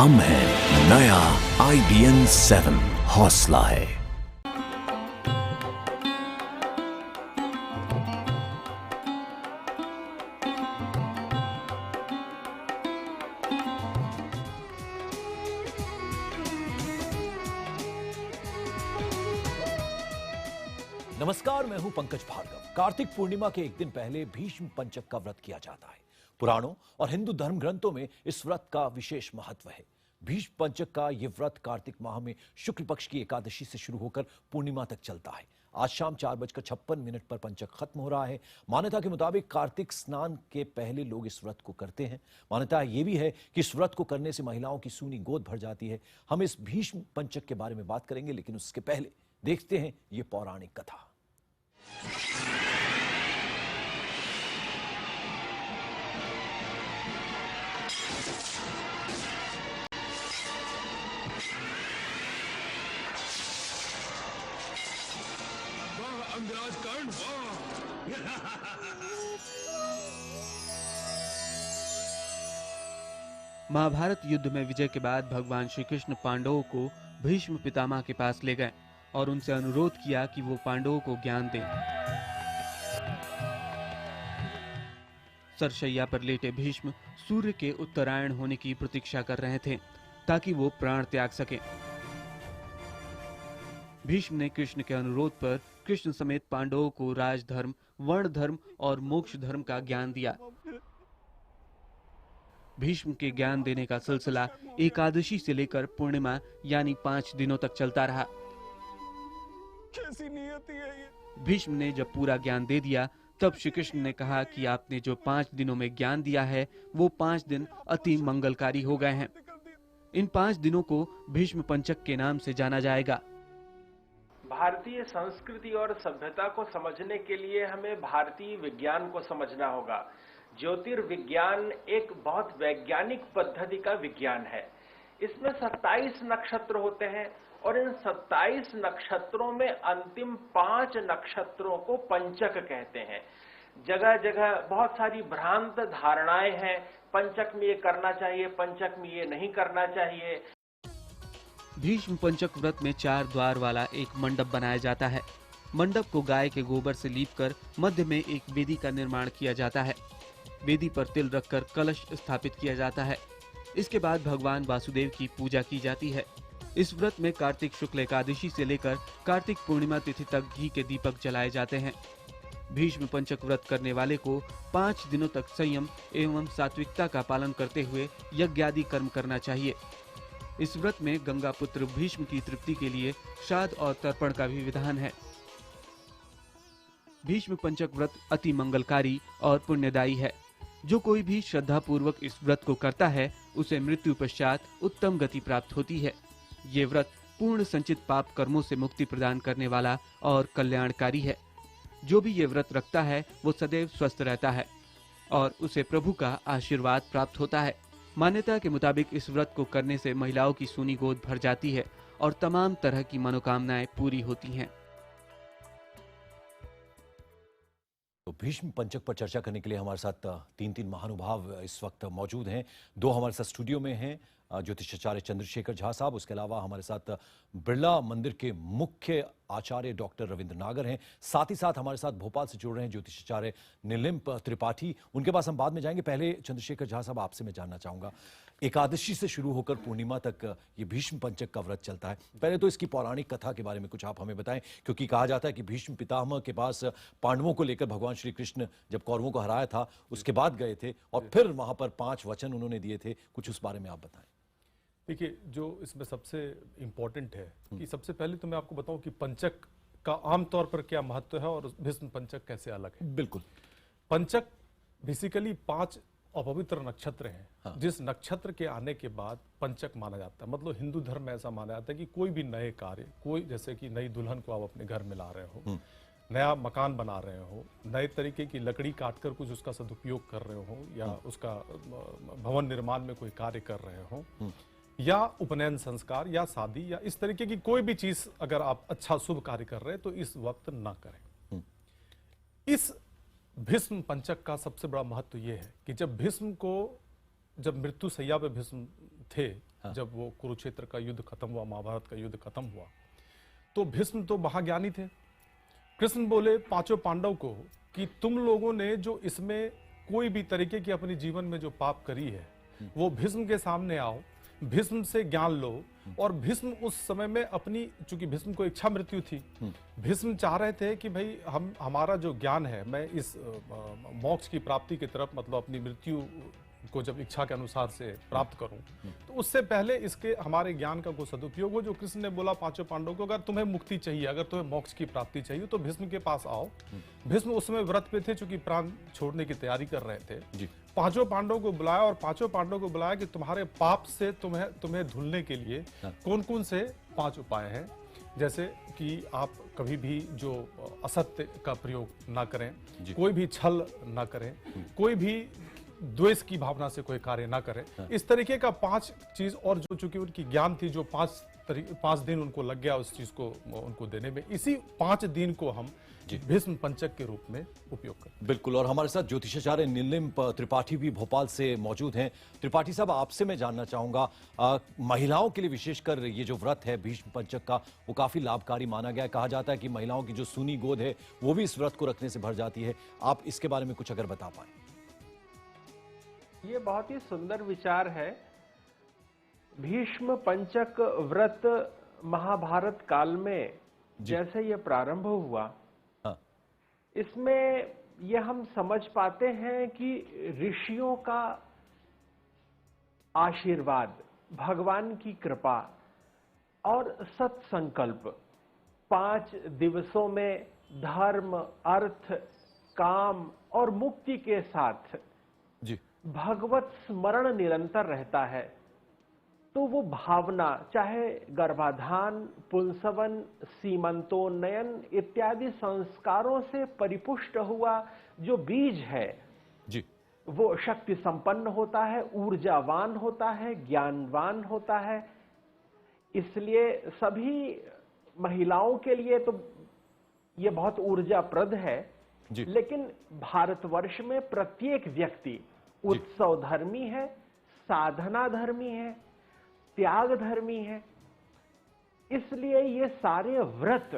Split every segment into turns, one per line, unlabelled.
हम हैं नया IBN 7 हौसला है। नमस्कार, मैं हूं पंकज भार्गव। कार्तिक पूर्णिमा के एक दिन पहले भीष्म पंचक का व्रत किया जाता है। पुराणों और हिंदू धर्म ग्रंथों में इस व्रत का विशेष महत्व है। भीष्म पंचक का यह व्रत कार्तिक माह में शुक्ल पक्ष की एकादशी से शुरू होकर पूर्णिमा तक चलता है। आज शाम 4:56 पर पंचक खत्म हो रहा है। मान्यता के मुताबिक कार्तिक स्नान के पहले लोग इस व्रत को करते हैं। मान्यता यह भी है कि इस व्रत को करने से महिलाओं की सूनी गोद भर जाती है। हम इस भीष्म पंचक के बारे में बात करेंगे, लेकिन उसके पहले देखते हैं ये पौराणिक कथा।
अंगराज कर्ण,
महाभारत युद्ध में विजय के बाद भगवान श्री कृष्ण पांडवों को भीष्म पितामह के पास ले गए और उनसे अनुरोध किया कि वो पांडवों को ज्ञान दें। सरशैया पर लेटे भीष्म सूर्य के उत्तरायण होने की प्रतीक्षा कर रहे थे ताकि वो प्राण त्याग सकें। भीष्म ने कृष्ण के अनुरोध पर कृष्ण समेत पांडवों को राजधर्म, वर्ण धर्म और मोक्ष धर्म का ज्ञान दिया। भीष्म के ज्ञान देने का सिलसिला एकादशी से लेकर पूर्णिमा यानी 5 दिनों तक चलता रहा।
कैसी नियति है ये।
भीष्म ने जब पूरा ज्ञान दे दिया तब श्री कृष्ण ने कहा कि आपने जो 5 दिनों में ज्ञान दिया है वो 5 दिन अति मंगलकारी हो गए हैं। इन 5 दिनों को भीष्म पंचक के नाम से जाना जाएगा।
भारतीय संस्कृति और सभ्यता को समझने के लिए हमें भारतीय विज्ञान को समझना होगा। ज्योतिर्विज्ञान एक बहुत वैज्ञानिक पद्धति का विज्ञान है। इसमें 27 नक्षत्र होते हैं और इन 27 नक्षत्रों में अंतिम 5 नक्षत्रों को पंचक कहते हैं। जगह जगह बहुत सारी भ्रांत धारणाएं हैं। पंचक में ये करना चाहिए, पंचक में ये नहीं करना चाहिए।
भीष्म पंचक व्रत में 4 द्वार वाला एक मंडप बनाया जाता है। मंडप को गाय के गोबर से लीपकर मध्य में एक वेदी का निर्माण किया जाता है। वेदी पर तिल रखकर कलश स्थापित किया जाता है। इसके बाद भगवान वासुदेव की पूजा की जाती है। इस व्रत में कार्तिक शुक्ल एकादशी से लेकर कार्तिक पूर्णिमा तिथि तक घी के दीपक जलाए जाते हैं। भीष्म पंचक व्रत करने वाले को 5 दिनों तक संयम एवं सात्विकता का पालन करते हुए यज्ञ आदि कर्म करना चाहिए। इस व्रत में गंगा पुत्र भीष्म की तृप्ति के लिए श्राद्ध और तर्पण का भी विधान है। भीष्म पंचक व्रत अति मंगलकारी और पुण्यदायी है। जो कोई भी श्रद्धा पूर्वक इस व्रत को करता है उसे मृत्यु पश्चात उत्तम गति प्राप्त होती है। ये व्रत पूर्ण संचित पाप कर्मों से मुक्ति प्रदान करने वाला और कल्याणकारी है। जो भी ये व्रत रखता है वो सदैव स्वस्थ रहता है और उसे प्रभु का आशीर्वाद प्राप्त होता है। मान्यता के मुताबिक इस व्रत को करने से महिलाओं की सूनी गोद भर जाती है और तमाम तरह की मनोकामनाएं पूरी होती हैं।
तो भीष्म पंचक पर चर्चा करने के लिए हमारे साथ 3 महानुभाव इस वक्त मौजूद हैं। 2 हमारे साथ स्टूडियो में हैं, ज्योतिषाचार्य चंद्रशेखर झा साहब। उसके अलावा हमारे साथ बिरला मंदिर के मुख्य आचार्य डॉक्टर रविंद्र नागर हैं। साथ ही साथ हमारे साथ भोपाल से जुड़ रहे हैं ज्योतिषाचार्य नीलिम्प त्रिपाठी। उनके पास हम बाद में जाएंगे। पहले चंद्रशेखर झा साहब, आपसे मैं जानना चाहूंगा, एकादशी से शुरू होकर पूर्णिमा तक ये भीष्म पंचक का व्रत चलता है। पहले तो इसकी पौराणिक कथा के बारे में कुछ आप हमें बताएं, क्योंकि कहा जाता है कि भीष्म पितामह के पास पांडवों को लेकर भगवान श्री कृष्ण जब कौरवों को हराया था उसके बाद गए थे और फिर वहां पर 5 वचन उन्होंने दिए थे। कुछ उस बारे में आप बताएं।
देखिए, जो इसमें सबसे इम्पोर्टेंट है कि सबसे पहले तो मैं आपको बताऊं कि पंचक का आमतौर पर क्या महत्व है और भीष्म पंचक कैसे अलग है।
बिल्कुल।
पंचक बेसिकली 5 अपवित्र नक्षत्र हैं।
हाँ।
जिस नक्षत्र के आने के बाद पंचक माना जाता है। मतलब हिंदू धर्म में ऐसा माना जाता है कि कोई भी नए कार्य, कोई जैसे कि नई दुल्हन को आप अपने घर में ला रहे हो, नया मकान बना रहे हो, नए तरीके की लकड़ी काटकर कुछ उसका सदुपयोग कर रहे हो, या उसका भवन निर्माण में कोई कार्य कर रहे हो, या उपनयन संस्कार या शादी या इस तरीके की कोई भी चीज अगर आप अच्छा शुभ कार्य कर रहे हैं तो इस वक्त ना करें। इस भीष्म पंचक का सबसे बड़ा महत्व यह है कि जब भीष्म को, जब मृत्यु सैया पे भीष्म थे, जब वो कुरुक्षेत्र का युद्ध खत्म हुआ, महाभारत का युद्ध खत्म हुआ, तो भीष्म तो महाज्ञानी थे। कृष्ण बोले पांचों पांडव को कि तुम लोगों ने जो इसमें कोई भी तरीके की अपने जीवन में जो पाप करी है, वो भीष्म के सामने आओ, भीष्म से ज्ञान लो। और भीष्म उस समय में अपनी, चूंकि भीष्म को इच्छा मृत्यु थी, भीष्म चाह रहे थे कि भाई हमारा जो ज्ञान है, मैं इस मोक्ष की प्राप्ति की तरफ, मतलब अपनी मृत्यु को जब इच्छा के अनुसार से प्राप्त करूं, तो उससे पहले इसके हमारे ज्ञान का कोई सदुपयोग हो। जो कृष्ण ने बोला पांचों पांडवों को, अगर तुम्हें मुक्ति चाहिए, अगर तुम्हें मोक्ष की प्राप्ति चाहिए, तो भीष्म के पास आओ। भीष्म उस समय व्रत पे थे, चूंकि प्राण छोड़ने की तैयारी कर रहे थे। पांचों पांडवों को बुलाया और पांचों पांडवों को बुलाया कि तुम्हारे पाप से तुम्हें धुलने के लिए कौन कौन से 5 उपाय हैं। जैसे कि आप कभी भी जो असत्य का प्रयोग ना करें, कोई भी छल ना करें, कोई भी द्वेष की भावना से कोई कार्य ना करें। इस तरीके का 5 चीज, और जो चूंकि उनकी ज्ञान थी, जो 5 दिन उनको लग गया उस चीज को उनको देने में, इसी 5 दिन को हम भीष्म पंचक के रूप में उपयोग करें।
बिल्कुल। और हमारे साथ ज्योतिषाचार्य नीलिम त्रिपाठी भी भोपाल से मौजूद हैं। त्रिपाठी साहब, आपसे मैं जानना चाहूंगा, महिलाओं के लिए विशेषकर ये जो व्रत है भीष्म पंचक का, वो काफी लाभकारी माना गया है। कहा जाता है कि महिलाओं की जो सूनी गोद है वो भी इस व्रत को रखने से भर जाती है। आप इसके बारे में कुछ अगर बता पाए।
ये बहुत ही सुंदर विचार है। भीष्म पंचक व्रत महाभारत काल में जैसे ये प्रारंभ हुआ, इसमें ये हम समझ पाते हैं कि ऋषियों का आशीर्वाद, भगवान की कृपा और सत्संकल्प 5 दिवसों में धर्म, अर्थ, काम और मुक्ति के साथ भगवत स्मरण निरंतर रहता है। तो वो भावना, चाहे गर्भाधान, पुंसवन, सीमंतोन्नयन इत्यादि संस्कारों से परिपुष्ट हुआ जो बीज है, वो शक्ति संपन्न होता है, ऊर्जावान होता है, ज्ञानवान होता है। इसलिए सभी महिलाओं के लिए तो ये बहुत ऊर्जाप्रद है। लेकिन भारतवर्ष में प्रत्येक व्यक्ति उत्सव धर्मी है, साधना धर्मी है, त्याग धर्मी है। इसलिए ये सारे व्रत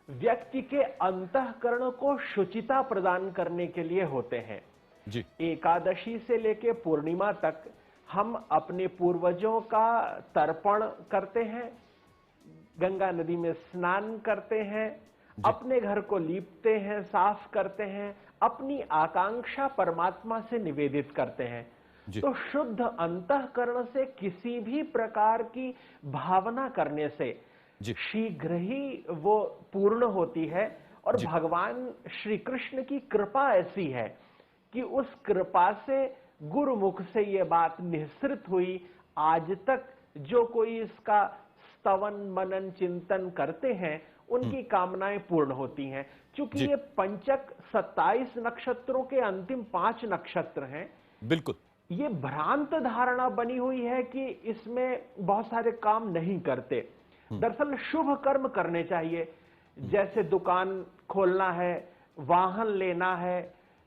व्यक्ति के अंतःकरण को शुचिता प्रदान करने के लिए होते हैं। एकादशी से लेकर पूर्णिमा तक हम अपने पूर्वजों का तर्पण करते हैं, गंगा नदी में स्नान करते हैं, अपने घर को लीपते हैं, साफ करते हैं, अपनी आकांक्षा परमात्मा से निवेदित करते हैं। तो शुद्ध अंतःकरण से किसी भी प्रकार की भावना करने से शीघ्र ही वो पूर्ण होती है। और भगवान श्री कृष्ण की कृपा ऐसी है कि उस कृपा से गुरुमुख से ये बात निःसृत हुई, आज तक जो कोई इसका स्तवन मनन चिंतन करते हैं उनकी कामनाएं पूर्ण होती हैं। क्योंकि ये पंचक 27 नक्षत्रों के अंतिम 5 नक्षत्र हैं।
बिल्कुल।
ये भ्रांत धारणा बनी हुई है कि इसमें बहुत सारे काम नहीं करते। दरअसल शुभ कर्म करने चाहिए। जैसे दुकान खोलना है, वाहन लेना है,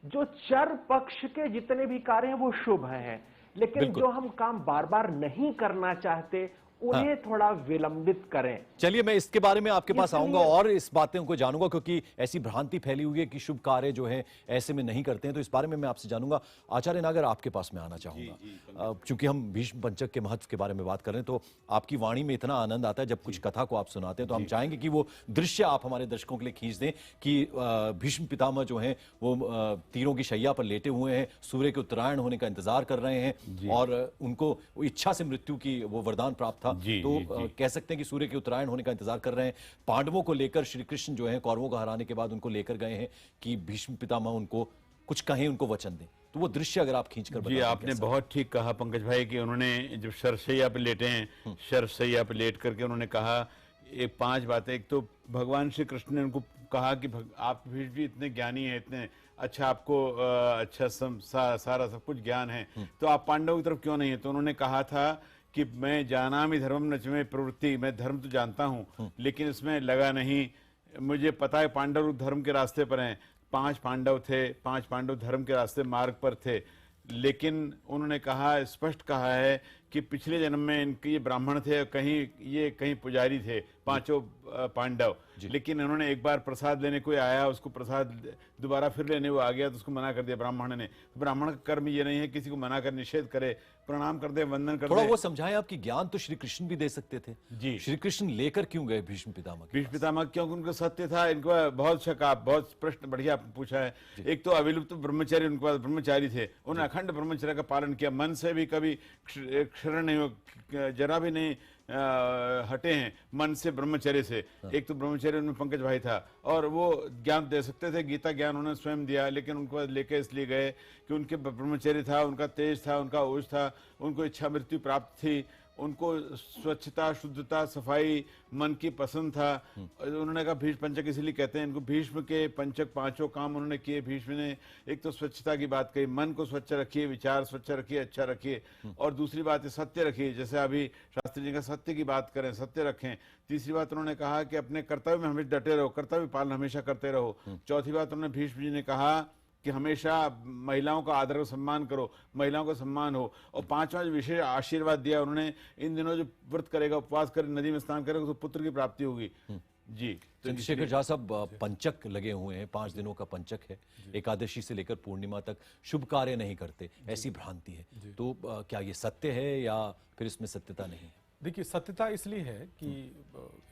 जो चर पक्ष के जितने भी कार्य हैं वो शुभ हैं। लेकिन जो हम काम बार बार नहीं करना चाहते उन्हें थोड़ा विलंबित करें।
चलिए, मैं इसके बारे में आपके पास आऊंगा और इस बातें को जानूंगा, क्योंकि ऐसी भ्रांति फैली हुई है कि शुभ कार्य जो है ऐसे में नहीं करते हैं। तो इस बारे में मैं आपसे जानूंगा। आचार्य नागर, आपके पास में आना चाहूंगा। चूंकि हम भीष्म पंचक के महत्व के बारे में बात कर रहे हैं, तो आपकी वाणी में इतना आनंद आता है जब कुछ कथा को आप सुनाते हैं, तो हम चाहेंगे कि वो दृश्य आप हमारे दर्शकों के लिए खींच दें कि भीष्म पितामह जो है वो तीरों की शैया पर लेटे हुए हैं, सूर्य के उत्तरायण होने का इंतजार कर रहे हैं और उनको इच्छा से मृत्यु की वो वरदान प्राप्त था। तो कह सकते हैं कि सूर्य के उत्तरायण होने का इंतजार कर रहे हैं। पांडवों को लेकर श्री कृष्ण जो है कौरवों को हराने के बाद उनको लेकर गए हैं कि भीष्म पितामह उनको कुछ कहें, उनको वचन दें। तो वो दृश्य अगर आप खींच कर
जी, आपने बहुत ठीक कहा पंकज भाई कि उन्होंने जब शरशैया पे लेटे हैं, शरशैया पे लेट करके उन्होंने कहा ये 5 बातें। एक तो भगवान श्री कृष्ण ने उनको कहा कि आप भी इतने ज्ञानी हैं, इतने अच्छा, आपको अच्छा सारा सब कुछ ज्ञान है, तो आप पांडवों की तरफ क्यों नहीं है? तो उन्होंने कहा था कि मैं जानामि धर्मम न च मे प्रवृत्ति, मैं धर्म तो जानता हूँ लेकिन इसमें लगा नहीं। मुझे पता है पांडव धर्म के रास्ते पर हैं, 5 पांडव थे, 5 पांडव धर्म के रास्ते मार्ग पर थे। लेकिन उन्होंने कहा, स्पष्ट कहा है कि पिछले जन्म में इनके ये ब्राह्मण थे, कहीं पुजारी थे, पांचों पांडव, लेकिन इन्होंने एक बार प्रसाद लेने कोई आया, उसको प्रसाद दोबारा फिर लेने वो आ गया तो उसको मना कर दिया ब्राह्मण ने। तो ब्राह्मण का कर्म ये नहीं है किसी को मना कर निषेध करे, प्रणाम कर दे, वंदन कर दे।
थोड़ा वो समझाएं आपकी ज्ञान तो श्री कृष्ण भी दे सकते थे
जी।
श्री कृष्ण लेकर क्यों गए भीष्म पितामह के
भीष्म पितामह? क्योंकि उनका सत्य था। इनको बहुत शक, आप बहुत प्रश्न बढ़िया पूछा है। एक तो अविलुप्त ब्रह्मचर्य, उनके पास ब्रह्मचारी थे, उन्होंने अखंड ब्रह्मचर्य का पालन किया, मन से भी कभी क्षरण नहीं हो, जरा भी नहीं हटे हैं मन से, ब्रह्मचर्य से। एक तो ब्रह्मचर्य उनमें पंकज भाई था, और वो ज्ञान दे सकते थे, गीता ज्ञान उन्होंने स्वयं दिया, लेकिन उनको लेके इसलिए गए कि उनके ब्रह्मचर्य था, उनका तेज था, उनका ओज था, उनको इच्छा मृत्यु प्राप्त थी, उनको स्वच्छता, शुद्धता, सफाई, मन की पसंद था। उन्होंने कहा भीष्म पंचक इसलिए कहते हैं इनको, भीष्म के पंचक पांचों काम उन्होंने किए। भीष्म ने एक तो स्वच्छता की बात कही, मन को स्वच्छ रखिए, विचार स्वच्छ रखिए, अच्छा रखिए, और दूसरी बात है सत्य रखिए, जैसे अभी शास्त्री जी का सत्य की बात करें, सत्य रखें। तीसरी बात उन्होंने कहा कि अपने कर्तव्य में हमेशा डटे रहो, कर्तव्य पालन हमेशा करते रहो। चौथी बात उन्होंने भीष्म जी ने कहा कि हमेशा महिलाओं का आदर और सम्मान करो, महिलाओं का सम्मान हो। और पांचवा जो विशेष आशीर्वाद दिया उन्होंने, इन दिनों जो व्रत करेगा, उपवास करे, नदी में स्नान करेगा तो पुत्र की प्राप्ति होगी। जी। तो
चंद्रशेखर झा साहब, पंचक लगे हुए हैं, 5 दिनों का पंचक है, एकादशी से लेकर पूर्णिमा तक शुभ कार्य नहीं करते, ऐसी भ्रांति है। तो क्या ये सत्य है या फिर इसमें सत्यता नहीं है?
देखिए, सत्यता इसलिए है कि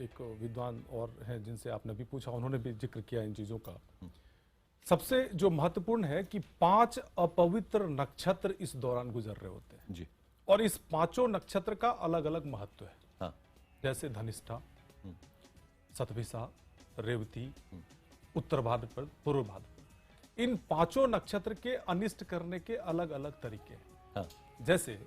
एक विद्वान और हैं जिनसे आपने भी पूछा, उन्होंने भी जिक्र किया इन चीजों का। सबसे जो महत्वपूर्ण है कि 5 अपवित्र नक्षत्र इस दौरान गुजर रहे होते हैं
जी।
और इस पांचों नक्षत्र का अलग अलग महत्व है।
हाँ।
जैसे धनिष्ठा, शतभिषा, रेवती, उत्तर भाद्रपद, पूर्व भाद्रपद, इन पांचों नक्षत्र के अनिष्ट करने के अलग अलग तरीके हैं।
हाँ।
जैसे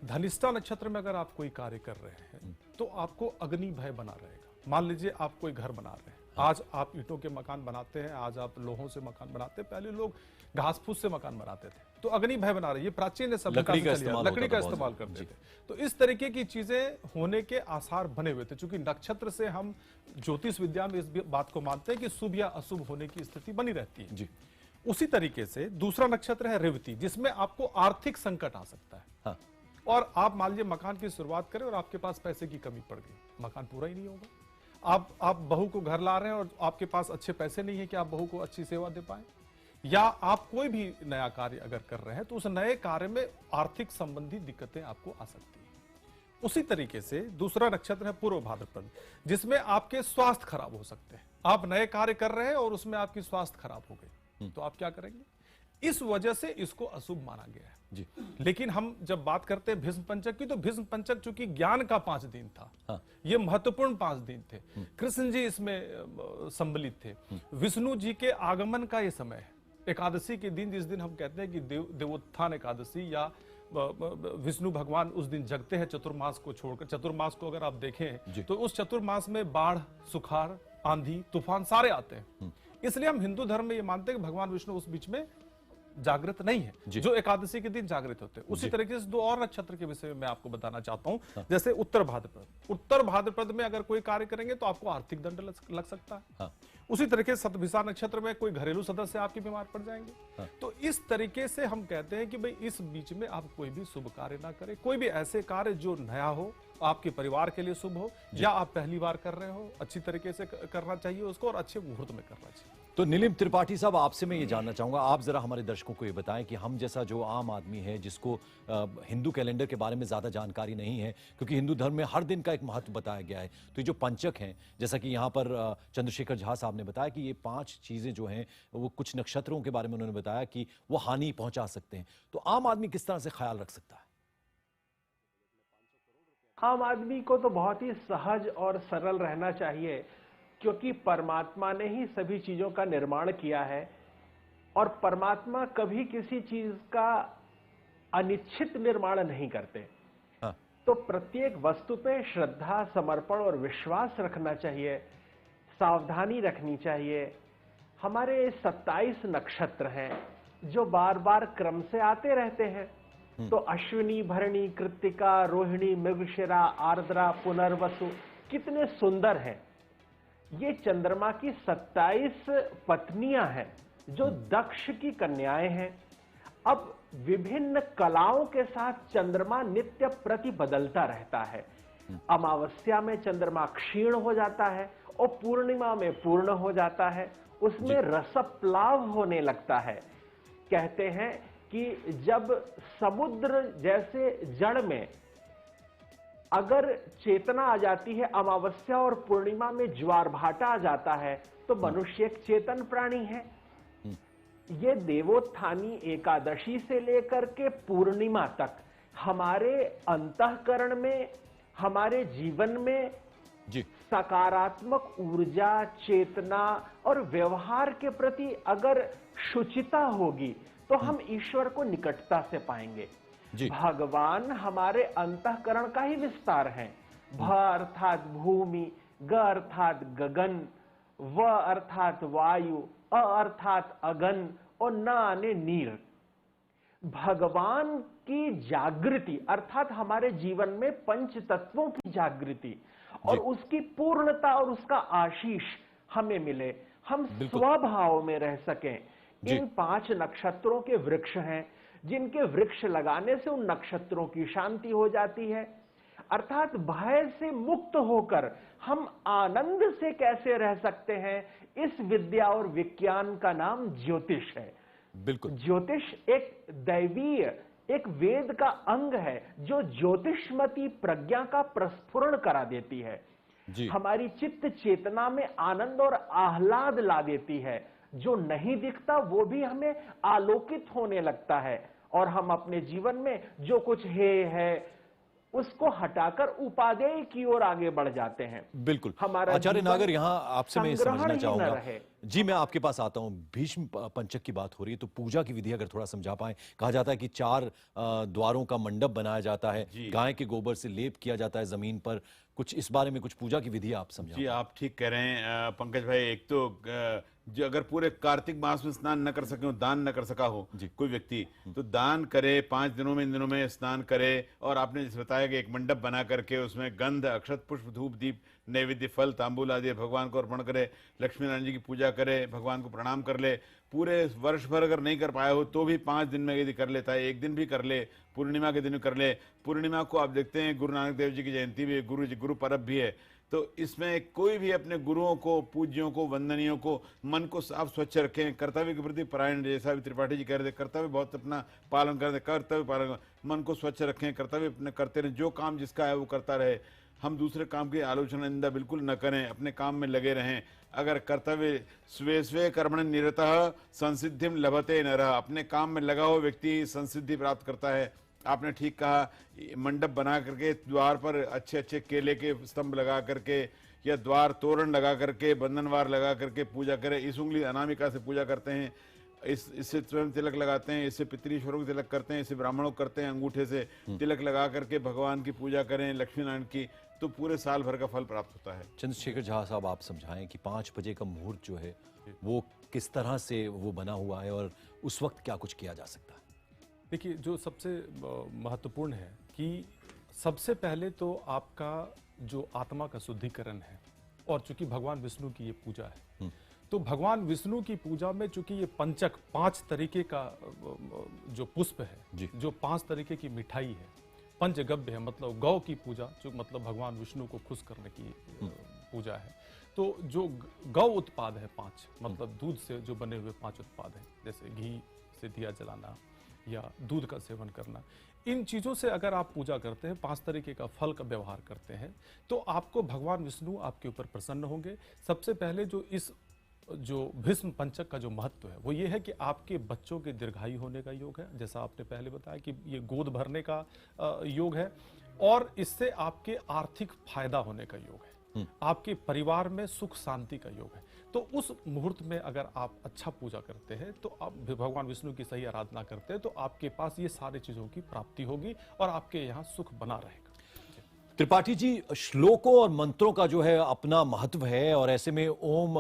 धनिष्ठा नक्षत्र में अगर आप कोई कार्य कर रहे हैं तो आपको अग्नि भय बना रहेगा। मान लीजिए आप कोई घर बना रहे हैं, आज आप ईंटों के मकान बनाते हैं, आज आप लोहों से मकान बनाते हैं, पहले लोग घास फूस से मकान बनाते थे, तो अग्नि भय बना रहे, ये प्राचीन सभ्यता
लकड़ी
से
का
चली आ रही, लकड़ी का इस्तेमाल करते थे। तो इस तरीके की चीजें होने के आसार बने हुए थे, क्योंकि नक्षत्र से हम ज्योतिष विद्या में इस बात को मानते हैं कि शुभ या अशुभ होने की स्थिति बनी रहती है।
जी।
उसी तरीके से दूसरा नक्षत्र है रेवती, जिसमें आपको आर्थिक संकट आ सकता है।
हाँ।
और आप मान लीजिए मकान की शुरुआत करें और आपके पास पैसे की कमी पड़ गई, मकान पूरा ही नहीं होगा। आप बहू को घर ला रहे हैं और आपके पास अच्छे पैसे नहीं है कि आप बहू को अच्छी सेवा दे पाए, या आप कोई भी नया कार्य अगर कर रहे हैं तो उस नए कार्य में आर्थिक संबंधी दिक्कतें आपको आ सकती हैं। उसी तरीके से दूसरा नक्षत्र है पूर्व भाद्रपद, जिसमें आपके स्वास्थ्य खराब हो सकते हैं। आप नए कार्य कर रहे हैं और उसमें आपकी स्वास्थ्य खराब हो गई, तो आप क्या करेंगे? इस वजह से इसको अशुभ माना गया है।
जी।
लेकिन हम जब बात करते हैं भीष्म पंचक की, तो भीष्म पंचक चूंकि ज्ञान का 5 दिन था,
हाँ।
ये महत्वपूर्ण 5 दिन थे। कृष्ण जी इसमें सम्मिलित थे, विष्णु जी के आगमन का ये समय है, एकादशी के दिन, जिस दिन हम कहते हैं कि देवोत्थान एकादशी, या विष्णु भगवान उस दिन जगते हैं चतुर्मास को छोड़कर। चतुर्मास को अगर आप देखें तो उस चतुर्मास में बाढ़, सुखाड़, आंधी, तूफान सारे आते हैं। इसलिए हम हिंदू धर्म में ये मानते हैं कि भगवान विष्णु उस बीच में जागृत नहीं है, जो एकादशी के दिन जागृत होते हैं। उसी तरीके से 2 और नक्षत्र के विषय में मैं आपको बताना चाहता हूं।
हाँ।
जैसे उत्तर भाद्रपद, उत्तर भाद्रपद में अगर कोई कार्य करेंगे तो आपको आर्थिक दंड लग सकता है।
हाँ।
उसी तरीके से शतभिषा नक्षत्र में कोई घरेलू सदस्य आपके बीमार पड़ जाएंगे।
हाँ।
तो इस तरीके से हम कहते हैं कि भाई इस बीच में आप कोई भी शुभ कार्य ना करें, कोई भी ऐसे कार्य जो नया हो, आपके परिवार के लिए शुभ हो, या आप पहली बार कर रहे हो, अच्छी तरीके से करना चाहिए उसको, और अच्छे मुहूर्त में करना चाहिए।
तो नीलिम त्रिपाठी साहब, आपसे मैं ये जानना चाहूंगा, आप जरा हमारे दर्शकों को ये बताएं कि हम जैसा जो आम आदमी है, जिसको हिंदू कैलेंडर के बारे में ज्यादा जानकारी नहीं है, क्योंकि हिंदू धर्म में हर दिन का एक महत्व बताया गया है, तो ये जो पंचक हैं, जैसा कि यहाँ पर चंद्रशेखर झा साहब ने बताया कि ये 5 चीजें जो हैं, वो कुछ नक्षत्रों के बारे में उन्होंने बताया कि वो हानि पहुंचा सकते हैं, तो आम आदमी किस तरह से ख्याल रख सकता है?
आम आदमी को तो बहुत ही सहज और सरल रहना चाहिए, क्योंकि परमात्मा ने ही सभी चीजों का निर्माण किया है, और परमात्मा कभी किसी चीज का अनिश्चित निर्माण नहीं करते।
हाँ।
तो प्रत्येक वस्तु पे श्रद्धा, समर्पण और विश्वास रखना चाहिए, सावधानी रखनी चाहिए। हमारे 27 नक्षत्र हैं जो बार बार क्रम से आते रहते हैं, तो अश्विनी, भरणी, कृत्तिका, रोहिणी, मृगशिरा, आर्द्रा, पुनर्वसु कितने सुंदर हैं। ये चंद्रमा की 27 पत्नियां हैं जो दक्ष की कन्याएं हैं। अब विभिन्न कलाओं के साथ चंद्रमा नित्य प्रति बदलता रहता है। अमावस्या में चंद्रमा क्षीण हो जाता है और पूर्णिमा में पूर्ण हो जाता है, उसमें रसप्लाव होने लगता है। कहते हैं कि जब समुद्र जैसे जड़ में अगर चेतना आ जाती है, अमावस्या और पूर्णिमा में ज्वार भाटा आ जाता है, तो मनुष्य एक चेतन प्राणी है। ये देवोत्थानी एकादशी से लेकर के पूर्णिमा तक हमारे अंतःकरण में, हमारे जीवन में
जी
सकारात्मक ऊर्जा, चेतना और व्यवहार के प्रति अगर शुचिता होगी तो हम ईश्वर को निकटता से पाएंगे।
जी।
भगवान हमारे अंतःकरण का ही विस्तार है। भ अर्थात भूमि, ग अर्थात गगन, व अर्थात वायु, अ अर्थात अगन और न आने नीर। भगवान की जागृति अर्थात हमारे जीवन में पंच तत्वों की जागृति और उसकी पूर्णता और उसका आशीष हमें मिले, हम स्वभाव में रह सकें। इन 5 नक्षत्रों के वृक्ष हैं, जिनके वृक्ष लगाने से उन नक्षत्रों की शांति हो जाती है। अर्थात भय से मुक्त होकर हम आनंद से कैसे रह सकते हैं, इस विद्या और विज्ञान का नाम ज्योतिष है।
बिल्कुल।
ज्योतिष एक दैवीय, एक वेद का अंग है जो ज्योतिषमती प्रज्ञा का प्रस्फुरण करा देती है।
जी।
हमारी चित्त चेतना में आनंद और आह्लाद ला देती है। जो नहीं दिखता वो भी हमें आलोकित होने लगता है और हम अपने जीवन में जो कुछ है उसको हटाकर उपादेय की ओर आगे बढ़ जाते हैं।
बिल्कुल।
हमारा
आचार्य
जीवन
नागर, यहाँ आपसे मैं
संग्रहण
समझना
ही न
चाहूंगा।
रहे।
जी, मैं आपके पास आता हूं। भीष्म पंचक की बात हो रही है तो पूजा की विधि अगर थोड़ा समझा पाएं। कहा जाता है कि 4 द्वारों का मंडप बनाया जाता है, गाय के गोबर से लेप किया जाता है जमीन पर। कुछ इस बारे में कुछ पूजा की विधि आप समझा।
जी, आप ठीक कह रहे हैं पंकज भाई। एक तो जो अगर पूरे कार्तिक मास में स्नान न कर सके हो, दान न कर सका हो कोई व्यक्ति, तो दान करे, 5 दिनों में, इन दिनों में स्नान करे। और आपने जैसे बताया कि एक मंडप बना करके उसमें गंध, अक्षत, पुष्प, धूप, दीप, नैवेद्य, फल, तांबूल आदि भगवान को अर्पण करे, लक्ष्मी नारायण जी की पूजा करे, भगवान को प्रणाम कर ले। पूरे वर्ष भर अगर नहीं कर पाया हो तो भी 5 दिन में यदि कर लेता है, एक दिन भी कर ले, पूर्णिमा के दिन कर ले। पूर्णिमा को आप देखते हैं गुरु नानक देव जी की जयंती भी है, गुरु पर्व भी है। तो इसमें कोई भी अपने गुरुओं को, पूज्यों को, वंदनीयों को मन को साफ स्वच्छ रखें। कर्तव्य के प्रति परायण, जैसा भी त्रिपाठी जी कह रहे थे, कर्तव्य बहुत अपना पालन कर दे, कर्तव्य पालन, मन को स्वच्छ रखें, कर्तव्य अपने करते रहें, जो काम जिसका है वो करता रहे। हम दूसरे काम की आलोचना, निंदा बिल्कुल न करें, अपने काम में लगे रहें। अगर कर्तव्य स्वे स्वे कर्मण निरतः संसिद्धिम लभते नरः, अपने काम में लगा हुआ व्यक्ति संसिद्धि प्राप्त करता है। आपने ठीक कहा, मंडप बना करके द्वार पर अच्छे अच्छे केले के स्तंभ लगा करके या द्वार तोरण लगा करके, बंधनवार लगा करके पूजा करें। इस उंगली अनामिका से पूजा करते हैं, इससे स्वयं तिलक लगाते हैं, इससे पितृश्वरों को तिलक करते हैं, इससे ब्राह्मणों को करते हैं, अंगूठे से तिलक लगा करके भगवान की पूजा करें, लक्ष्मी नारायण की, तो पूरे साल भर का फल प्राप्त होता है।
चंद्रशेखर झा साहब, आप समझाएं कि 5 बजे का मुहूर्त जो है वो किस तरह से वो बना हुआ है और उस वक्त क्या कुछ किया जा सकता है।
देखिए, जो सबसे महत्वपूर्ण है कि सबसे पहले तो आपका जो आत्मा का शुद्धिकरण है, और चूंकि भगवान विष्णु की ये पूजा है, तो भगवान विष्णु की पूजा में चूंकि ये पंचक 5 तरीके का जो पुष्प है, जो 5 तरीके की मिठाई है, पंचगव्य है, मतलब गौ की पूजा, जो मतलब भगवान विष्णु को खुश करने की पूजा है। तो जो गौ उत्पाद है 5, मतलब दूध से जो बने हुए 5 उत्पाद हैं, जैसे घी से दिया जलाना या दूध का सेवन करना, इन चीज़ों से अगर आप पूजा करते हैं, 5 तरीके का फल का व्यवहार करते हैं, तो आपको भगवान विष्णु आपके ऊपर प्रसन्न होंगे। सबसे पहले जो भीष्म पंचक का जो महत्व है वो ये है कि आपके बच्चों के दीर्घायु होने का योग है, जैसा आपने पहले बताया कि ये गोद भरने का योग है, और इससे आपके आर्थिक फायदा होने का योग है, आपके परिवार में सुख शांति का योग है। तो उस मुहूर्त में अगर आप अच्छा पूजा करते हैं, तो आप भगवान विष्णु की सही आराधना करते हैं, तो आपके पास ये सारी चीजों की प्राप्ति होगी और आपके यहाँ सुख बना रहेगा।
त्रिपाठी जी, श्लोकों और मंत्रों का जो है अपना महत्व है, और ऐसे में ओम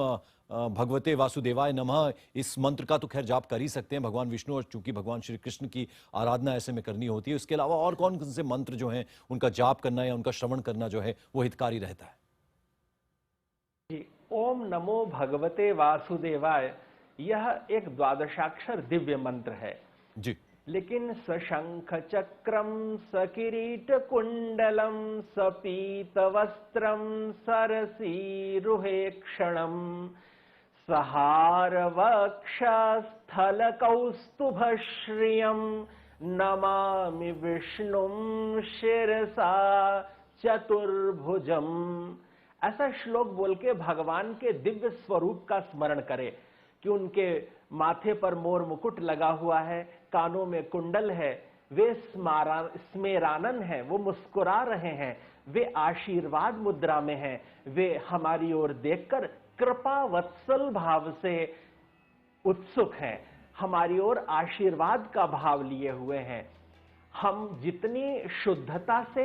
भगवते वासुदेवाय नमः, इस मंत्र का तो खैर जाप कर ही सकते हैं भगवान विष्णु, और चूंकि भगवान श्री कृष्ण की आराधना ऐसे में करनी होती है। इसके अलावा और कौन कौन से मंत्र जो हैं उनका जाप करना या उनका श्रवण करना जो है वो हितकारी रहता है?
ओम नमो भगवते वासुदेवाय, यह एक द्वादशाक्षर दिव्य मंत्र है।
जी।
लेकिन सशंख चक्रम सकिरीट कुंडलम सपीतवस्त्रम सरसीरुहे क्षणम सहार वक्षस्थल कौस्तुभश्रियम नमामि विष्णुम शिरसा चतुर्भुजम। ऐसा श्लोक बोल के भगवान के दिव्य स्वरूप का स्मरण करें कि उनके माथे पर मोर मुकुट लगा हुआ है, कानों में कुंडल है, वे स्मेरानन है, वो मुस्कुरा रहे हैं, वे आशीर्वाद मुद्रा में हैं, वे हमारी ओर देखकर कृपा वत्सल भाव से उत्सुक हैं, हमारी ओर आशीर्वाद का भाव लिए हुए हैं। हम जितनी शुद्धता से,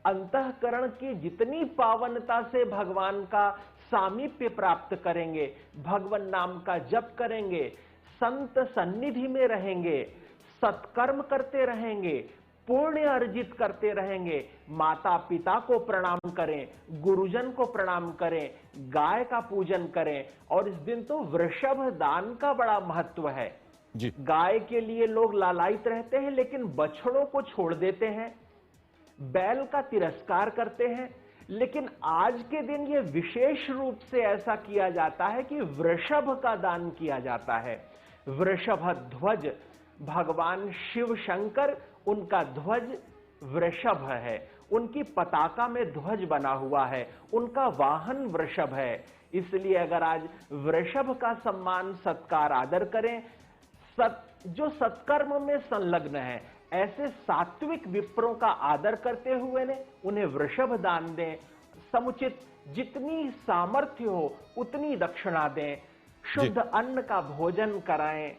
अंतःकरण की जितनी पावनता से भगवान का सामीप्य प्राप्त करेंगे, भगवान नाम का जप करेंगे, संत सन्निधि में रहेंगे, सत्कर्म करते रहेंगे, पुण्य अर्जित करते रहेंगे, माता पिता को प्रणाम करें, गुरुजन को प्रणाम करें, गाय का पूजन करें। और इस दिन तो वृषभ दान का बड़ा महत्व है
जी।
गाय के लिए लोग लालायित रहते हैं, लेकिन बछड़ों को छोड़ देते हैं, बैल का तिरस्कार करते हैं। लेकिन आज के दिन यह विशेष रूप से ऐसा किया जाता है कि वृषभ का दान किया जाता है। वृषभ ध्वज, भगवान शिव शंकर, उनका ध्वज वृषभ है, उनकी पताका में ध्वज बना हुआ है, उनका वाहन वृषभ है। इसलिए अगर आज वृषभ का सम्मान, सत्कार, आदर करें, जो सत्कर्म में संलग्न है, ऐसे सात्विक विप्रों का आदर करते हुए ने उन्हें वृषभ दान दें। समुचित जितनी सामर्थ्य हो उतनी दक्षिणा दें, शुद्ध अन्न का भोजन कराएं।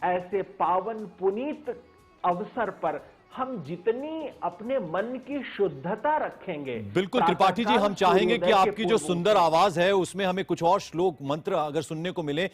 ऐसे पावन पुनीत अवसर पर हम जितनी अपने मन की शुद्धता रखेंगे।
बिल्कुल त्रिपाठी जी, हम चाहेंगे कि आपकी जो सुंदर आवाज है उसमें हमें कुछ और श्लोक मंत्र अगर सुनने को मिले।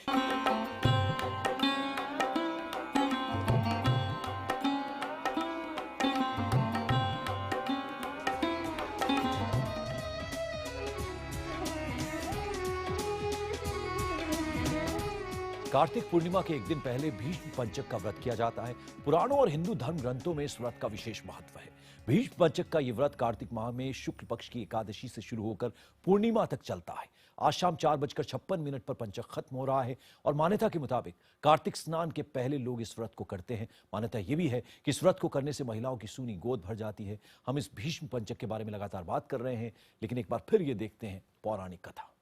कार्तिक पूर्णिमा के एक दिन पहले भीष्म पंचक का व्रत किया जाता है। पुराणों और हिंदू धर्म ग्रंथों में इस व्रत का विशेष महत्व है। भीष्म पंचक का यह व्रत कार्तिक माह में शुक्ल पक्ष की एकादशी से शुरू होकर पूर्णिमा तक चलता है। आज शाम 4:56 पर पंचक खत्म हो रहा है और मान्यता के मुताबिक कार्तिक स्नान के पहले लोग इस व्रत को करते हैं। मान्यता यह भी है कि इस व्रत को करने से महिलाओं की सूनी गोद भर जाती है। हम इस भीष्म पंचक के बारे में लगातार बात कर रहे हैं, लेकिन एक बार फिर ये देखते हैं पौराणिक कथा।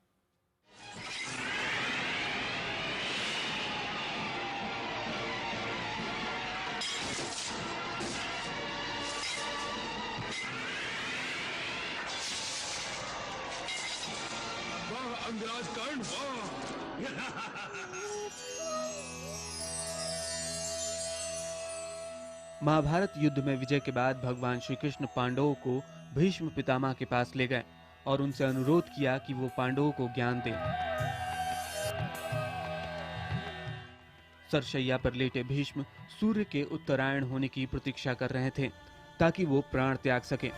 अंगराज कर्ण,
महाभारत युद्ध में विजय के बाद भगवान श्री कृष्ण पांडवों को भीष्म पितामह के पास ले गए और उनसे अनुरोध किया कि वो पांडवों को ज्ञान दें। सरशैया पर लेटे भीष्म सूर्य के उत्तरायण होने की प्रतीक्षा कर रहे थे ताकि वो प्राण त्याग सकें।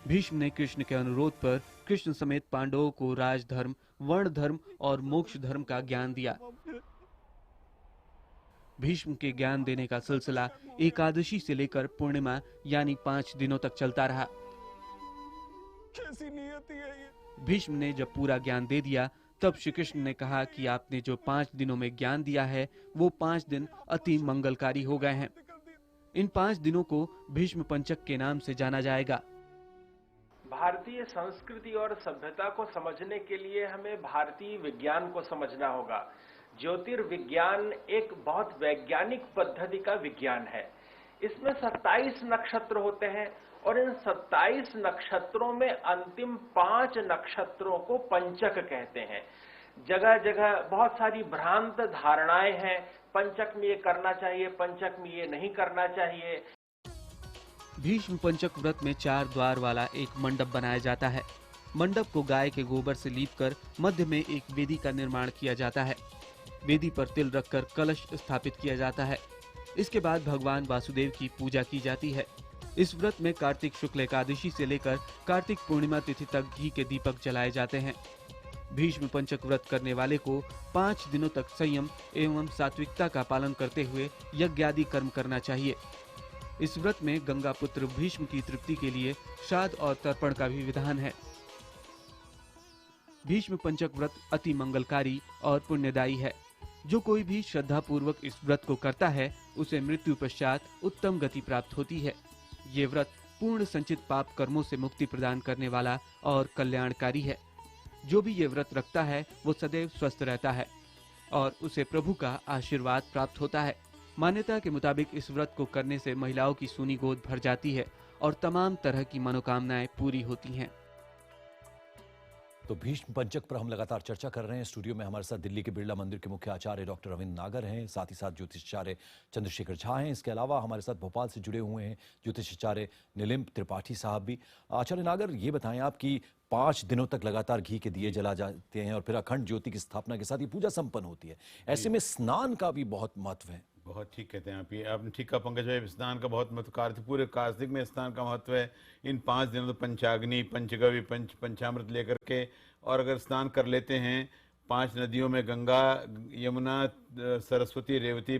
भीष्म ने कृष्ण के अनुरोध पर कृष्ण समेत पांडवों को राजधर्म, वर्ण धर्म और मोक्ष धर्म का ज्ञान दिया। भीष्म के ज्ञान देने का सिलसिला एकादशी से लेकर पूर्णिमा यानी 5 दिनों तक चलता रहा।
कैसी नियति है ये।
भीष्म ने जब पूरा ज्ञान दे दिया तब श्री कृष्ण ने कहा कि आपने जो 5 दिनों में ज्ञान दिया है वो 5 दिन अति मंगलकारी हो गए हैं। इन 5 दिनों को भीष्म पंचक के नाम से जाना जाएगा।
भारतीय संस्कृति और सभ्यता को समझने के लिए हमें भारतीय विज्ञान को समझना होगा। ज्योतिर्विज्ञान एक बहुत वैज्ञानिक पद्धति का विज्ञान है। इसमें 27 नक्षत्र होते हैं और इन 27 नक्षत्रों में अंतिम 5 नक्षत्रों को पंचक कहते हैं। जगह जगह बहुत सारी भ्रांत धारणाएं हैं, पंचक में ये करना चाहिए, पंचक में ये नहीं करना चाहिए।
भीष्म पंचक व्रत में 4 द्वार वाला एक मंडप बनाया जाता है। मंडप को गाय के गोबर से लीपकर मध्य में एक वेदी का निर्माण किया जाता है। वेदी पर तिल रखकर कलश स्थापित किया जाता है। इसके बाद भगवान वासुदेव की पूजा की जाती है। इस व्रत में कार्तिक शुक्ल एकादशी से लेकर कार्तिक पूर्णिमा तिथि तक घी के दीपक जलाए जाते हैं। भीष्म पंचक व्रत करने वाले को 5 दिनों तक संयम एवं सात्विकता का पालन करते हुए यज्ञ आदि कर्म करना चाहिए। इस व्रत में गंगा पुत्र भीष्म की तृप्ति के लिए श्राद्ध और तर्पण का भी विधान है। भीष्म पंचक व्रत अति मंगलकारी और पुण्यदायी है। जो कोई भी श्रद्धा पूर्वक इस व्रत को करता है उसे मृत्यु पश्चात उत्तम गति प्राप्त होती है। ये व्रत पूर्ण संचित पाप कर्मों से मुक्ति प्रदान करने वाला और कल्याणकारी है। जो भी ये व्रत रखता है वो सदैव स्वस्थ रहता है और उसे प्रभु का आशीर्वाद प्राप्त होता है। मान्यता के मुताबिक इस व्रत को करने से महिलाओं की सूनी गोद भर जाती है और तमाम तरह की मनोकामनाएं पूरी होती हैं।
तो भीष्म पंचक पर हम लगातार चर्चा कर रहे हैं। स्टूडियो में हमारे साथ दिल्ली के बिरला मंदिर के मुख्य आचार्य डॉक्टर रविंद्र नागर हैं, साथ ही साथ ज्योतिषाचार्य चंद्रशेखर झा हैं। इसके अलावा हमारे साथ भोपाल से जुड़े हुए हैं ज्योतिषाचार्य नीलिम त्रिपाठी साहब भी। आचार्य नागर, ये बताएं आप कि 5 दिनों तक लगातार घी के दिए जला जाते हैं और फिर अखंड ज्योति की स्थापना के साथ ये पूजा संपन्न होती है। ऐसे में स्नान का भी बहुत महत्व है।
बहुत ठीक कहते हैं आप। ये आपने ठीक कहा पंकज भाई, स्नान का बहुत महत्व, पूरे कार्तिक में स्नान का महत्व है। इन 5 दिनों तो पंचाग्नि, पंचगव्य, पंचामृत लेकर के, और अगर स्नान कर लेते हैं 5 नदियों में, गंगा, यमुना, सरस्वती, रेवती,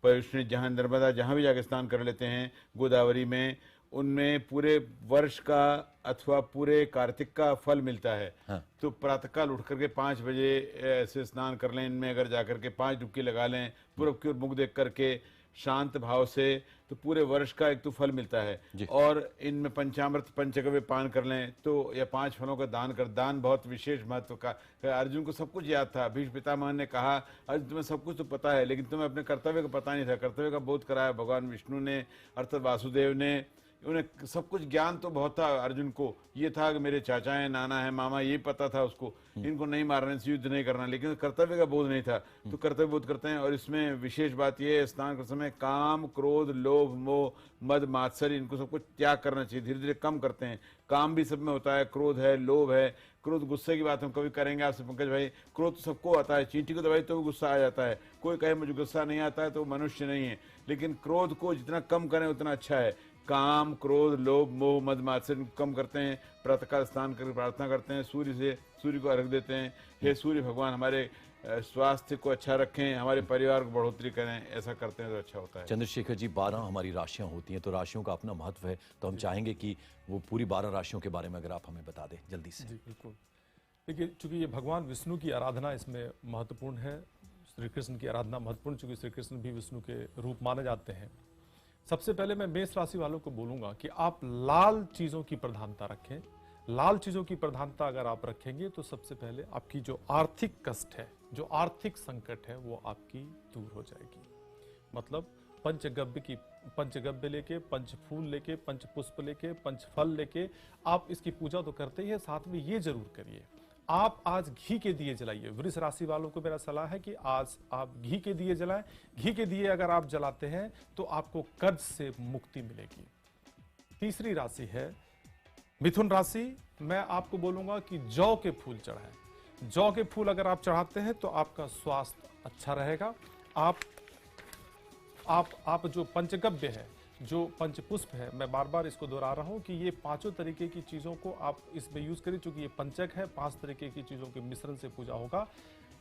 पयुष्णी, जहाँ नर्मदा, जहाँ भी जाके स्नान कर लेते हैं, गोदावरी में, उनमें पूरे वर्ष का अथवा पूरे कार्तिक का फल मिलता है। हाँ। तो प्रातःकाल उठ करके 5 बजे ऐसे स्नान कर लें। इनमें अगर जाकर के 5 डुबकी लगा लें पूर्व की ओर मुख देख करके शांत भाव से, तो पूरे वर्ष का एक तो फल मिलता है। और इनमें पंचामृत, पंचगव्य पान कर लें तो, या 5 फलों का दान बहुत विशेष महत्व का। अर्जुन को सब कुछ याद था। भीष्म पितामह ने कहा, अर्जुन तुम्हें सब कुछ तो पता है लेकिन तुम्हें अपने कर्तव्य का पता नहीं था। कर्तव्य का बोध कराया भगवान विष्णु ने, अर्थात वासुदेव ने। उन्हें सब कुछ ज्ञान तो बहुत था अर्जुन को। ये था कि मेरे चाचा हैं, नाना है, मामा, ये पता था उसको, इनको नहीं मारने से युद्ध नहीं करना, लेकिन कर्तव्य का बोध नहीं था। तो कर्तव्य बोध करते हैं। और इसमें विशेष बात यह है, स्नान करते समय काम, क्रोध, लोभ, मोह, मद, मात्सर्य, इनको सब कुछ त्याग करना चाहिए। धीरे धीरे कम करते हैं। काम भी सब में होता है, क्रोध है, लोभ है। क्रोध, गुस्से की बात हम कभी करेंगे आपसे पंकज भाई। क्रोध तो सबको आता है, चींटी को दवाई तो भी गुस्सा आ जाता है। कोई कहे मुझे गुस्सा नहीं आता है तो मनुष्य नहीं है। लेकिन क्रोध को जितना कम करें उतना अच्छा है। काम, क्रोध, लोभ, मोह, मद, मात्सर्य कम करते हैं। प्रातःकाल स्नान करके प्रार्थना करते हैं, सूर्य को अर्घ देते हैं। हे सूर्य भगवान, हमारे स्वास्थ्य को अच्छा रखें, हमारे परिवार को बढ़ोतरी करें। ऐसा करते हैं तो अच्छा होता है।
चंद्रशेखर जी, 12 हमारी राशियां होती हैं, तो राशियों का अपना महत्व है। तो हम चाहेंगे कि वो पूरी 12 राशियों के बारे में अगर आप हमें बता दें जल्दी से।
जी बिल्कुल। देखिए, चूंकि ये भगवान विष्णु की आराधना इसमें महत्वपूर्ण है, श्री कृष्ण की आराधना महत्वपूर्ण, चूंकि श्री कृष्ण भी विष्णु के रूप माने जाते हैं। सबसे पहले मैं मेष राशि वालों को बोलूंगा कि आप लाल चीजों की प्रधानता रखें। लाल चीजों की प्रधानता अगर आप रखेंगे तो सबसे पहले आपकी जो आर्थिक कष्ट है, जो आर्थिक संकट है, वो आपकी दूर हो जाएगी। मतलब पंचगव्य लेके, पंचफूल लेके, पंचपुष्प लेके, पंचफल लेके आप इसकी पूजा तो करते ही है, साथ में ये जरूर करिए आप आज घी के दिए जलाइए। वृष राशि वालों को मेरा सलाह है कि आज आप घी के दिए जलाएं। घी के दिए अगर आप जलाते हैं तो आपको कर्ज से मुक्ति मिलेगी। तीसरी राशि है मिथुन राशि। मैं आपको बोलूंगा कि जौ के फूल चढ़ाएं। जौ के फूल अगर आप चढ़ाते हैं तो आपका स्वास्थ्य अच्छा रहेगा। आप जो पंचगव्य है, जो पंचपुष्प है, मैं बार बार इसको दोहरा रहा हूं कि ये 5 तरीके की चीजों को आप इसमें यूज करिए। चूंकि ये पंचक है, 5 तरीके की चीजों के मिश्रण से पूजा होगा।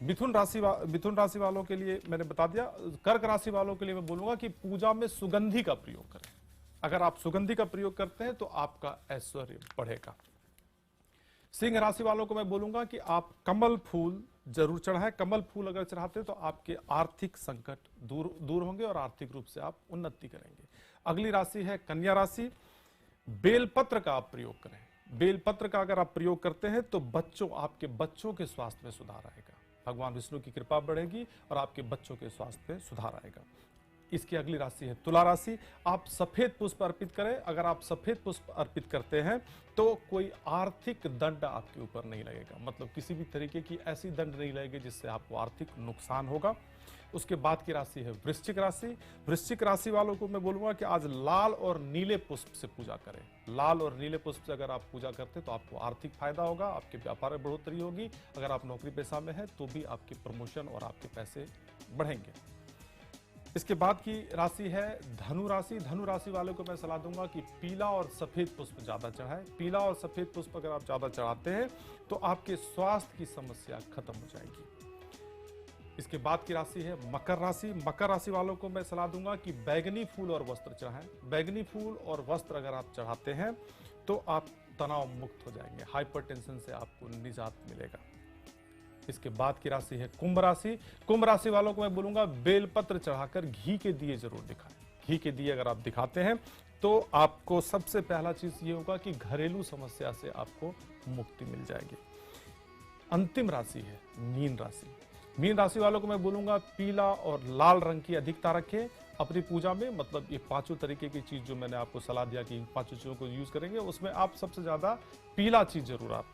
मिथुन राशि वालों के लिए मैंने बता दिया। कर्क राशि वालों के लिए मैं बोलूंगा कि पूजा में सुगंधि का प्रयोग करें। अगर आप सुगंधि का प्रयोग करते हैं तो आपका ऐश्वर्य बढ़ेगा। सिंह राशि वालों को मैं बोलूंगा कि आप कमल फूल जरूर चढ़ाएं। कमल फूल अगर चढ़ाते हैं तो आपके आर्थिक संकट दूर होंगे और आर्थिक रूप से आप उन्नति करेंगे। अगली राशि है कन्या राशि। बेलपत्र का आप प्रयोग करें। बेलपत्र का अगर आप प्रयोग करते हैं तो आपके बच्चों के स्वास्थ्य में सुधार आएगा। भगवान विष्णु की कृपा बढ़ेगी और आपके बच्चों के स्वास्थ्य में सुधार आएगा। इसकी अगली राशि है तुला राशि। आप सफेद पुष्प अर्पित करें। अगर आप सफेद पुष्प अर्पित करते हैं तो कोई आर्थिक दंड आपके ऊपर नहीं लगेगा। मतलब किसी भी तरीके की ऐसी दंड नहीं लगेगी जिससे आपको आर्थिक नुकसान होगा। उसके बाद की राशि है वृश्चिक राशि। वृश्चिक राशि वालों को मैं बोलूंगा कि आज लाल और नीले पुष्प से पूजा करें। लाल और नीले पुष्प से अगर आप पूजा करते हैं तो आपको आर्थिक फायदा होगा, आपके व्यापार में बढ़ोतरी होगी। अगर आप नौकरी पेशा में हैं तो भी आपके प्रमोशन और आपके पैसे बढ़ेंगे। इसके बाद की राशि है धनु राशि। धनु राशि वालों को मैं सलाह दूंगा कि पीला और सफेद पुष्प ज्यादा चढ़ाएं। पीला और सफेद पुष्प अगर आप ज्यादा चढ़ाते हैं तो आपके स्वास्थ्य की समस्या खत्म हो जाएगी। इसके बाद की राशि है मकर राशि। मकर राशि वालों को मैं सलाह दूंगा कि बैगनी फूल और वस्त्र चढ़ाएं। बैगनी फूल और वस्त्र अगर आप चढ़ाते हैं तो आप तनाव मुक्त हो जाएंगे, हाइपरटेंशन से आपको निजात मिलेगा। इसके बाद की राशि है कुंभ राशि। कुंभ राशि वालों को मैं बोलूंगा बेलपत्र चढ़ाकर घी के दिए जरूर दिखाएं। घी के दिए अगर आप दिखाते हैं तो आपको सबसे पहला चीज ये होगा कि घरेलू समस्या से आपको मुक्ति मिल जाएगी। अंतिम राशि है मीन राशि। मीन राशि वालों को मैं बोलूंगा पीला और लाल रंग की अधिकता रखें अपनी पूजा में। मतलब ये पांचों तरीके की चीज जो मैंने आपको सलाह दिया कि इन पांचों चीजों को यूज करेंगे, उसमें आप सबसे ज्यादा पीला चीज जरूर आप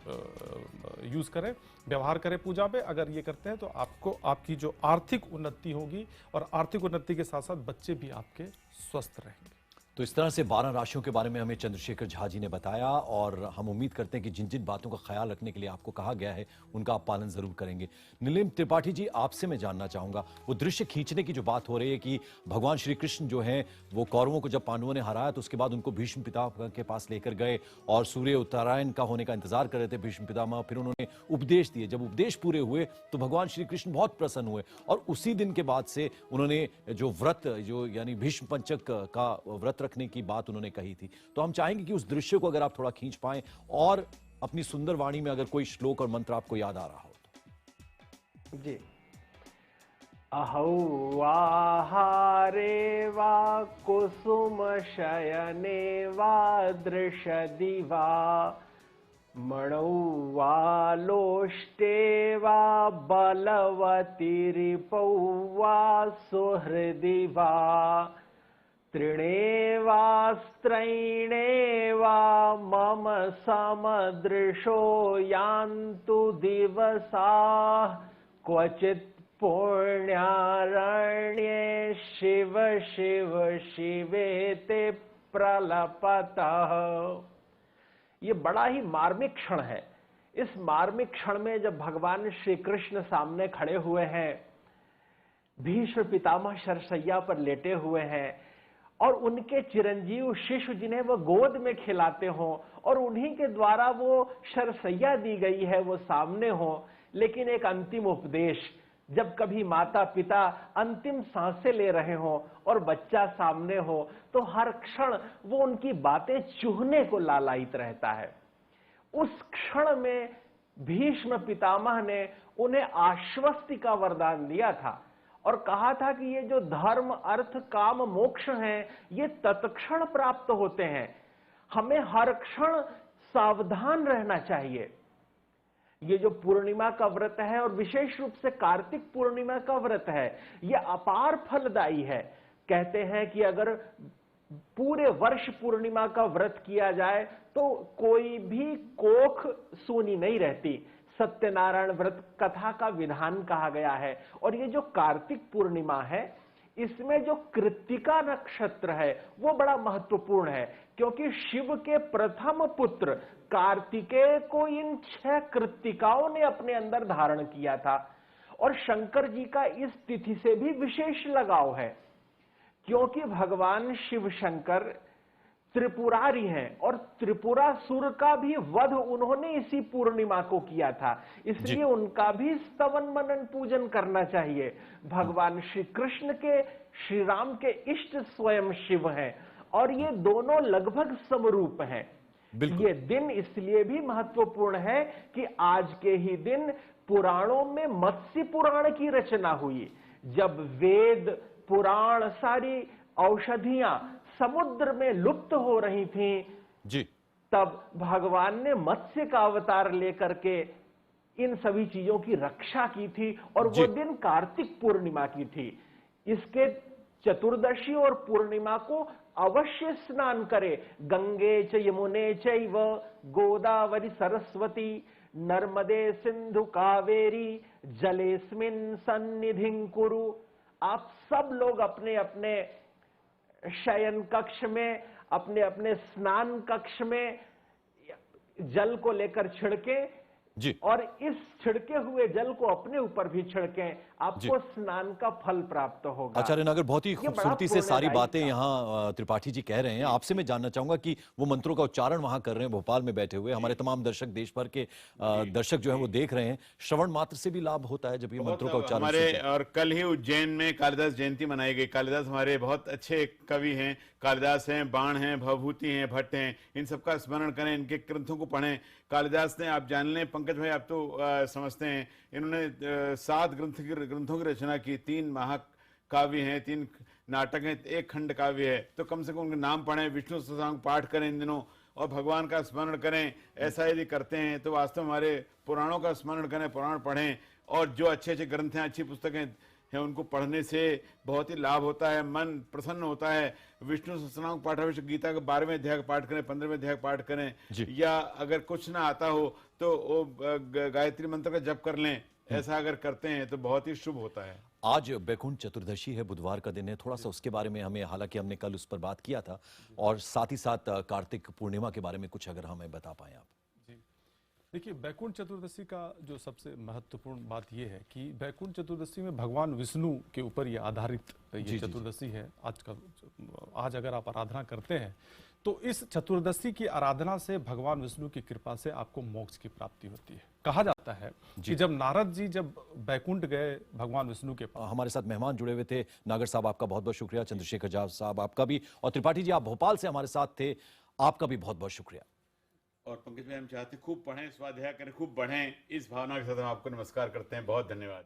यूज करें, व्यवहार करें पूजा में। अगर ये करते हैं तो आपको आपकी जो आर्थिक उन्नति होगी और आर्थिक उन्नति के साथ साथ बच्चे भी आपके स्वस्थ रहेंगे।
तो इस तरह से 12 राशियों के बारे में हमें चंद्रशेखर झा जी ने बताया और हम उम्मीद करते हैं कि जिन जिन बातों का ख्याल रखने के लिए आपको कहा गया है उनका आप पालन जरूर करेंगे। नीलिम त्रिपाठी जी, आपसे मैं जानना चाहूंगा, वो दृश्य खींचने की जो बात हो रही है कि भगवान श्री कृष्ण जो है वो कौरवों को जब पांडवों ने हराया तो उसके बाद उनको भीष्म पितामह के पास लेकर गए और सूर्य उत्तरायण का होने का इंतजार कर रहे थे भीष्म पितामह। फिर उन्होंने उपदेश दिए। जब उपदेश पूरे हुए तो भगवान श्री कृष्ण बहुत प्रसन्न हुए और उसी दिन के बाद से उन्होंने जो व्रत, जो यानी भीष्म पंचक का व्रत रखने की बात उन्होंने कही थी। तो हम चाहेंगे कि उस दृश्य को अगर आप थोड़ा खींच पाएं और अपनी सुंदर वाणी में अगर कोई श्लोक और मंत्र आपको याद आ रहा हो तो।
जी। अहौ आहारे वा कुसुम शयने वा दृशदि वा मणौ वा लोष्टे वा बलवती रिपौ वा सुहृदि वा तृणे वास्त्रैणे वा मम समदृशो यान्तु दिवसाः क्वचित् पुण्यारण्ये शिव शिव शिवेति प्रलपतः। ये बड़ा ही मार्मिक क्षण है। इस मार्मिक क्षण में जब भगवान श्री कृष्ण सामने खड़े हुए हैं, भीष्म पितामह शरशैया पर लेटे हुए हैं और उनके चिरंजीव शिशु जिन्हें वो गोद में खिलाते हों और उन्हीं के द्वारा वो शरशैया दी गई है वो सामने हो, लेकिन एक अंतिम उपदेश, जब कभी माता पिता अंतिम सांसें ले रहे हों और बच्चा सामने हो तो हर क्षण वो उनकी बातें चूहने को लालायित रहता है। उस क्षण में भीष्म पितामह ने उन्हें आश्वस्ति का वरदान दिया था और कहा था कि ये जो धर्म अर्थ काम मोक्ष हैं ये तत्क्षण प्राप्त होते हैं, हमें हर क्षण सावधान रहना चाहिए। ये जो पूर्णिमा का व्रत है और विशेष रूप से कार्तिक पूर्णिमा का व्रत है, ये अपार फलदायी है। कहते हैं कि अगर पूरे वर्ष पूर्णिमा का व्रत किया जाए तो कोई भी कोख सूनी नहीं रहती। सत्यनारायण व्रत कथा का विधान कहा गया है। और ये जो कार्तिक पूर्णिमा है इसमें जो कृत्तिका नक्षत्र है वो बड़ा महत्वपूर्ण है, क्योंकि शिव के प्रथम पुत्र कार्तिकेय को इन 6 कृत्तिकाओं ने अपने अंदर धारण किया था। और शंकर जी का इस तिथि से भी विशेष लगाव है, क्योंकि भगवान शिव शंकर त्रिपुरारी हैं और त्रिपुरासुर का भी वध उन्होंने इसी पूर्णिमा को किया था, इसलिए उनका भी स्तवन मनन पूजन करना चाहिए। भगवान श्री कृष्ण के, श्री राम के इष्ट स्वयं शिव हैं और ये दोनों लगभग समरूप हैं। ये दिन इसलिए भी महत्वपूर्ण है कि आज के ही दिन पुराणों में मत्स्य पुराण की रचना हुई। जब वेद पुराण सारी औषधियां समुद्र में लुप्त हो रही थीं
जी, तब
भगवान ने मत्स्य का अवतार लेकर के इन सभी चीजों की रक्षा की थी और वो दिन कार्तिक पूर्णिमा की थी। इसके चतुर्दशी और पूर्णिमा को अवश्य स्नान करे। गंगे च यमुने चैव गोदावरी सरस्वती नर्मदे सिंधु कावेरी जलेस्मिन् सन्निधिं कुरु। आप सब लोग अपने अपने शयन कक्ष में, अपने अपने स्नान कक्ष में जल को लेकर छिड़के
जी।
और इस छिड़के हुए जल को अपने ऊपर भी छिड़कें, आपको स्नान का फल प्राप्त होगा।
आचार्य नागर, बहुत ही
ये बड़ा
खूबसूरती से सारी
पुण्यदायी
बातें
काम।
यहाँ त्रिपाठी जी कह रहे हैं। आपसे मैं जानना चाहूंगा कि वो मंत्रों का उच्चारण वहां कर रहे हैं भोपाल में बैठे हुए, हमारे तमाम दर्शक देश भर के दर्शक जो हैं वो देख रहे हैं, श्रवण मात्र से भी लाभ होता है जब ये मंत्रों का उच्चारण
हमारे
सुनते हैं?
और कल ही उज्जैन में कालिदास जयंती मनाई गई। कालिदास हमारे बहुत अच्छे कवि हैं, कालिदास हैं, बाण हैं, भवभूति हैं, भट्ट हैं, इन सबका स्मरण करें, इनके ग्रंथों को पढ़ें। कालिदास ने, आप जान लें पंकज भाई, आप तो समझते हैं, इन्होंने 7 ग्रंथों की रचना की, 3 महाकाव्य हैं, 3 नाटक हैं, 1 खंड काव्य है। तो कम से कम उनके नाम पढ़ें, विष्णु सहस्त्रनाम पाठ करें इन दिनों, और भगवान का स्मरण करें। ऐसा यदि करते हैं तो वास्तव में हमारे पुराणों का स्मरण करें, पुराण पढ़ें, और जो अच्छे अच्छे ग्रंथ हैं, अच्छी पुस्तकें हैं, उनको पढ़ने से बहुत ही लाभ होता है, मन प्रसन्न होता है। विष्णु सहस्त्रनाम पाठ, गीता के 12वें अध्याय का पाठ करें, 15वें अध्याय का पाठ करें, या अगर कुछ ना आता हो तो वो गायत्री मंत्र का जप कर लें। ऐसा अगर करते हैं तो बहुत ही शुभ होता है।
आज बैकुंठ चतुर्दशी है, बुधवार का दिन है, थोड़ा सा उसके बारे में हमें, हालांकि हमने कल उस पर बात किया था, और साथ ही साथ कार्तिक पूर्णिमा के बारे में कुछ अगर हमें बता पाएं आप।
देखिए, बैकुंठ चतुर्दशी का जो सबसे महत्वपूर्ण बात यह है कि बैकुंठ चतुर्दशी में भगवान विष्णु के ऊपर ये आधारित ये चतुर्दशी है। आज अगर आप आराधना करते हैं तो इस चतुर्दशी की आराधना से भगवान विष्णु की कृपा से आपको मोक्ष की प्राप्ति होती है। कहा जाता है कि जब नारद जी जब बैकुंठ गए भगवान विष्णु के पास,
हमारे साथ मेहमान जुड़े हुए थे। नागर साहब आपका बहुत बहुत शुक्रिया, चंद्रशेखर झा साहब आपका भी, और त्रिपाठी जी आप भोपाल से हमारे साथ थे, आपका भी बहुत बहुत शुक्रिया।
और पंकज भाई, हम चाहते हैं खूब पढ़ें, स्वाध्याय करें, खूब बढ़ें। इस भावना के साथ हम आपको नमस्कार करते हैं। बहुत धन्यवाद।